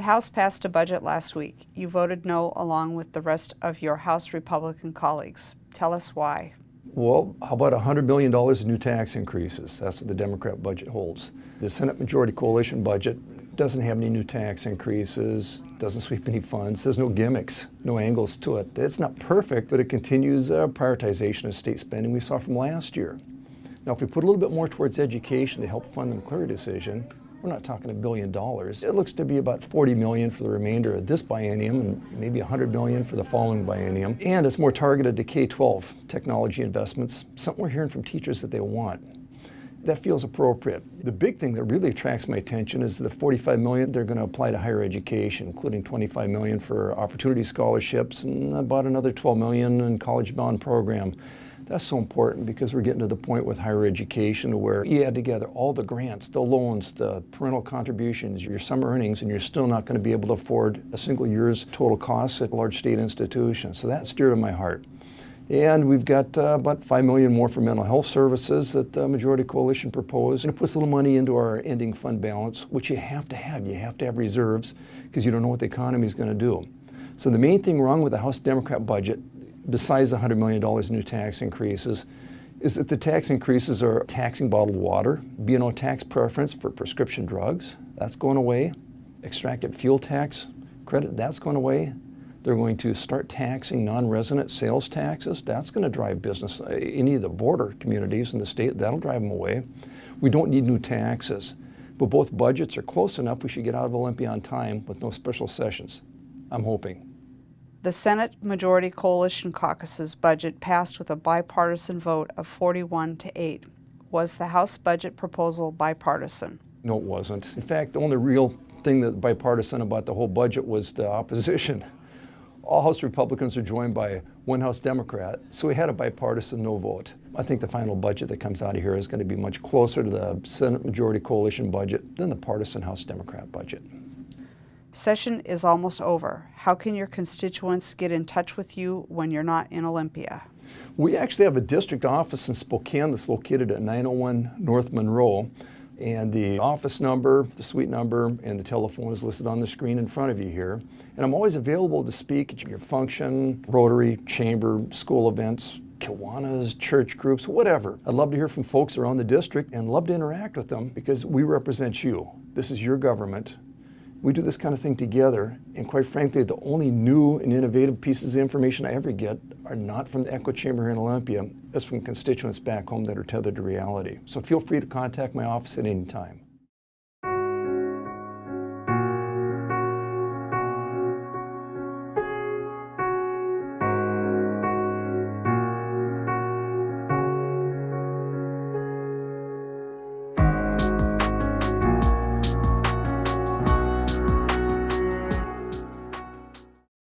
House passed a budget last week. You voted no along with the rest of your House Republican colleagues. Tell us why. Well, how about $100 million in new tax increases? That's what the Democrat budget holds. The Senate Majority Coalition budget doesn't have any new tax increases, doesn't sweep any funds, there's no gimmicks, no angles to it. It's not perfect, but it continues prioritization of state spending we saw from last year. Now, if we put a little bit more towards education to help fund the McCleary decision, we're not talking $1 billion. It looks to be about $40 million for the remainder of this biennium and maybe $100 million for the following biennium. And it's more targeted to K-12 technology investments, something we're hearing from teachers that they want. That feels appropriate. The big thing that really attracts my attention is the $45 million they're going to apply to higher education, including $25 million for opportunity scholarships and about another $12 million in college bond program. That's so important because we're getting to the point with higher education where you add together all the grants, the loans, the parental contributions, your summer earnings, and you're still not going to be able to afford a single year's total costs at large state institutions. So that's dear to my heart. And we've got about $5 million more for mental health services that the Majority Coalition proposed. And it puts a little money into our ending fund balance, which you have to have. You have to have reserves because you don't know what the economy is going to do. So the main thing wrong with the House Democrat budget, besides the $100 million in new tax increases, is that the tax increases are taxing bottled water, B&O tax preference for prescription drugs, that's going away. Extracted fuel tax credit, that's going away. They're going to start taxing non-resident sales taxes. That's going to drive business. Any of the border communities in the state, that'll drive them away. We don't need new taxes. But both budgets are close enough we should get out of Olympia on time with no special sessions. I'm hoping. The Senate Majority Coalition Caucus's budget passed with a bipartisan vote of 41-8. Was the House budget proposal bipartisan? No, it wasn't. In fact, the only real thing that bipartisan about the whole budget was the opposition. All House Republicans are joined by one House Democrat, so we had a bipartisan no vote. I think the final budget that comes out of here is going to be much closer to the Senate Majority Coalition budget than the partisan House Democrat budget. Session is almost over. How can your constituents get in touch with you when you're not in Olympia? We actually have a district office in Spokane that's located at 901 North Monroe. And the office number, the suite number, and the telephone is listed on the screen in front of you here. And I'm always available to speak at your function, Rotary, chamber, school events, Kiwanis, church groups, whatever. I'd love to hear from folks around the district and love to interact with them because we represent you. This is your government. We do this kind of thing together, and quite frankly, the only new and innovative pieces of information I ever get are not from the Echo Chamber here in Olympia, it's from constituents back home that are tethered to reality. So feel free to contact my office at any time.